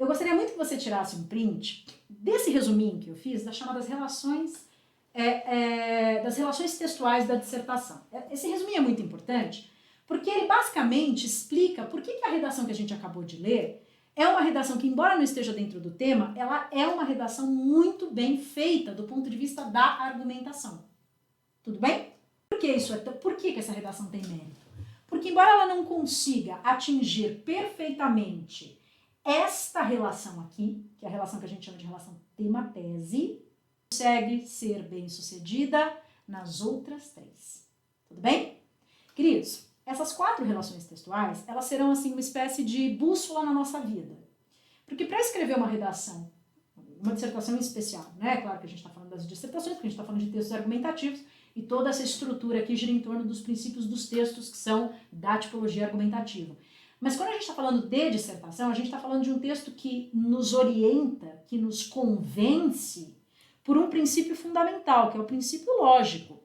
gostaria muito que você tirasse um print desse resuminho que eu fiz, das chamadas relações, das relações textuais da dissertação. Esse resuminho é muito importante, porque ele basicamente explica por que a redação que a gente acabou de ler é uma redação que, embora não esteja dentro do tema, ela é uma redação muito bem feita do ponto de vista da argumentação. Tudo bem? Por que essa redação tem mérito? Porque, embora ela não consiga atingir perfeitamente esta relação aqui, que é a relação que a gente chama de relação tema-tese, consegue ser bem-sucedida nas outras três. Tudo bem? Queridos, essas 4 relações textuais, elas serão assim uma espécie de bússola na nossa vida. Porque para escrever uma redação, uma dissertação em especial, né? Claro que a gente está falando das dissertações, porque a gente está falando de textos argumentativos, e toda essa estrutura aqui gira em torno dos princípios dos textos que são da tipologia argumentativa. Mas quando a gente está falando de dissertação, a gente está falando de um texto que nos orienta, que nos convence por um princípio fundamental, que é o princípio lógico.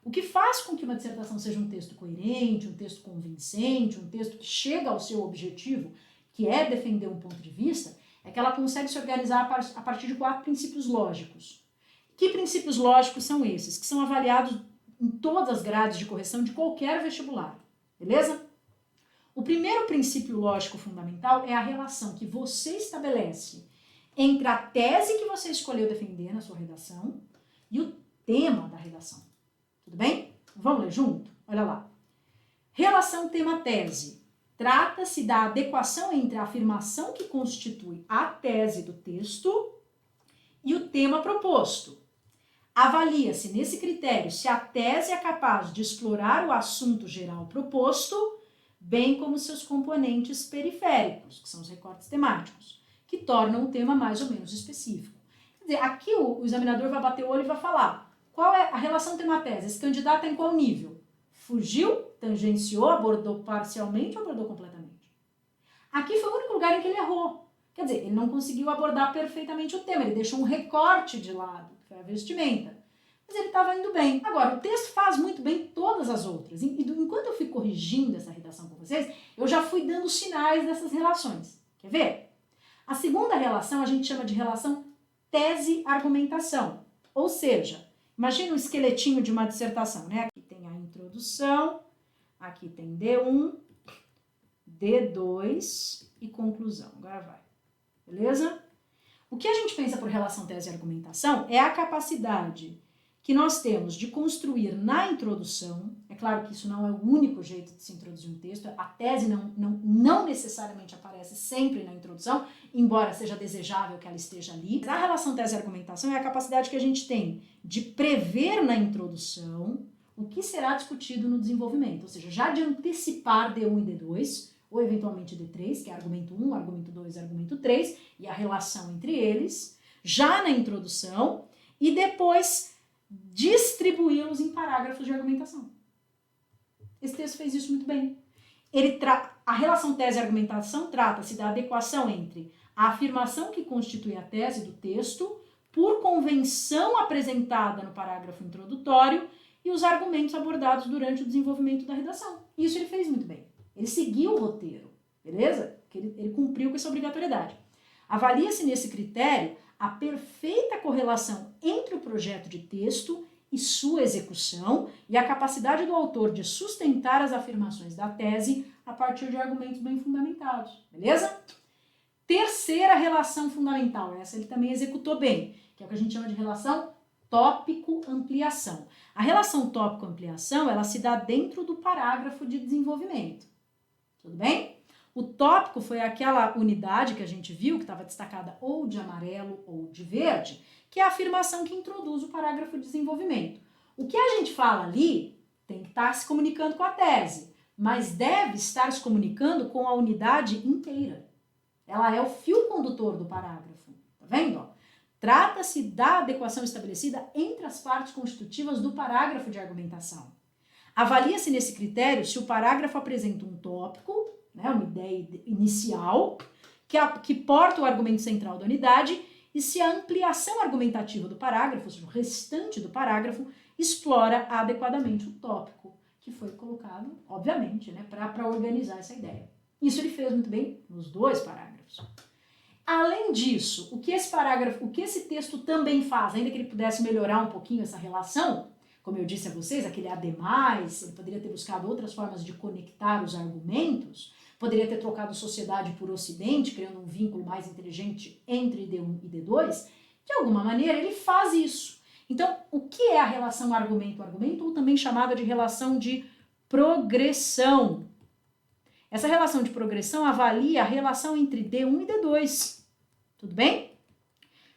O que faz com que uma dissertação seja um texto coerente, um texto convincente, um texto que chega ao seu objetivo, que é defender um ponto de vista, é que ela consegue se organizar a partir de 4 princípios lógicos. Que princípios lógicos são esses? Que são avaliados em todas as grades de correção de qualquer vestibular, beleza? O primeiro princípio lógico fundamental é a relação que você estabelece entre a tese que você escolheu defender na sua redação e o tema da redação. Tudo bem? Vamos ler junto? Olha lá. Relação tema-tese. Trata-se da adequação entre a afirmação que constitui a tese do texto e o tema proposto. Avalia-se nesse critério se a tese é capaz de explorar o assunto geral proposto, bem como seus componentes periféricos, que são os recortes temáticos, que tornam o tema mais ou menos específico. Quer dizer, aqui o examinador vai bater o olho e vai falar qual é a relação tema-tese, esse candidato em qual nível? Fugiu, tangenciou, abordou parcialmente ou abordou completamente? Aqui foi o único lugar em que ele errou. Quer dizer, ele não conseguiu abordar perfeitamente o tema, ele deixou um recorte de lado, que foi a vestimenta. Mas ele estava indo bem. Agora, o texto faz muito bem todas as outras. E enquanto eu fui corrigindo essa redação com vocês, eu já fui dando sinais dessas relações. Quer ver? A segunda relação a gente chama de relação tese-argumentação. Ou seja, imagina um esqueletinho de uma dissertação, né? Aqui tem a introdução, aqui tem D1, D2 e conclusão. Agora vai. Beleza? O que a gente pensa por relação tese-argumentação é a capacidade que nós temos de construir na introdução. É claro que isso não é o único jeito de se introduzir um texto, a tese não necessariamente aparece sempre na introdução, embora seja desejável que ela esteja ali. A relação tese-argumentação é a capacidade que a gente tem de prever na introdução o que será discutido no desenvolvimento, ou seja, já de antecipar D1 e D2, ou eventualmente D3, que é argumento 1, argumento 2 e argumento 3, e a relação entre eles, já na introdução, e depois distribuí-los em parágrafos de argumentação. Esse texto fez isso muito bem. A relação tese-argumentação trata-se da adequação entre a afirmação que constitui a tese do texto, por convenção apresentada no parágrafo introdutório, e os argumentos abordados durante o desenvolvimento da redação. Isso ele fez muito bem. Ele seguiu o roteiro, beleza? Ele cumpriu com essa obrigatoriedade. Avalia-se nesse critério a perfeita correlação entre o projeto de texto e sua execução e a capacidade do autor de sustentar as afirmações da tese a partir de argumentos bem fundamentados, beleza? Terceira relação fundamental, essa ele também executou bem, que é o que a gente chama de relação tópico-ampliação. A relação tópico-ampliação, ela se dá dentro do parágrafo de desenvolvimento. Tudo bem? O tópico foi aquela unidade que a gente viu, que estava destacada ou de amarelo ou de verde, que é a afirmação que introduz o parágrafo de desenvolvimento. O que a gente fala ali tem que estar se comunicando com a tese, mas deve estar se comunicando com a unidade inteira. Ela é o fio condutor do parágrafo. Tá vendo? Trata-se da adequação estabelecida entre as partes constitutivas do parágrafo de argumentação. Avalia-se nesse critério se o parágrafo apresenta um tópico, né, uma ideia inicial, que porta o argumento central da unidade, e se a ampliação argumentativa do parágrafo, ou seja, o restante do parágrafo, explora adequadamente o tópico, que foi colocado, obviamente, né, para organizar essa ideia. Isso ele fez muito bem nos 2 parágrafos. Além disso, o que esse texto também faz, ainda que ele pudesse melhorar um pouquinho essa relação, como eu disse a vocês, aquele ademais, ele poderia ter buscado outras formas de conectar os argumentos, poderia ter trocado sociedade por ocidente, criando um vínculo mais inteligente entre D1 e D2, de alguma maneira ele faz isso. Então, o que é a relação argumento-argumento, ou também chamada de relação de progressão? Essa relação de progressão avalia a relação entre D1 e D2. Tudo bem?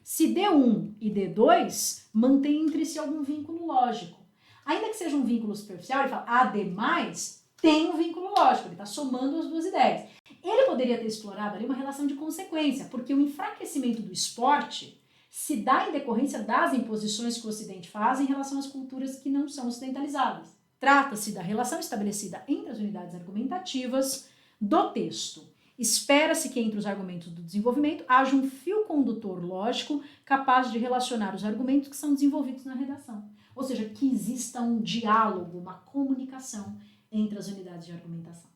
Se D1 e D2 mantêm entre si algum vínculo lógico, ainda que seja um vínculo superficial, ele fala ademais, tem um vínculo lógico, ele está somando as duas ideias. Ele poderia ter explorado ali uma relação de consequência, porque o enfraquecimento do esporte se dá em decorrência das imposições que o Ocidente faz em relação às culturas que não são ocidentalizadas. Trata-se da relação estabelecida entre as unidades argumentativas do texto. Espera-se que entre os argumentos do desenvolvimento haja um fio condutor lógico capaz de relacionar os argumentos que são desenvolvidos na redação. Ou seja, que exista um diálogo, uma comunicação entre as unidades de argumentação.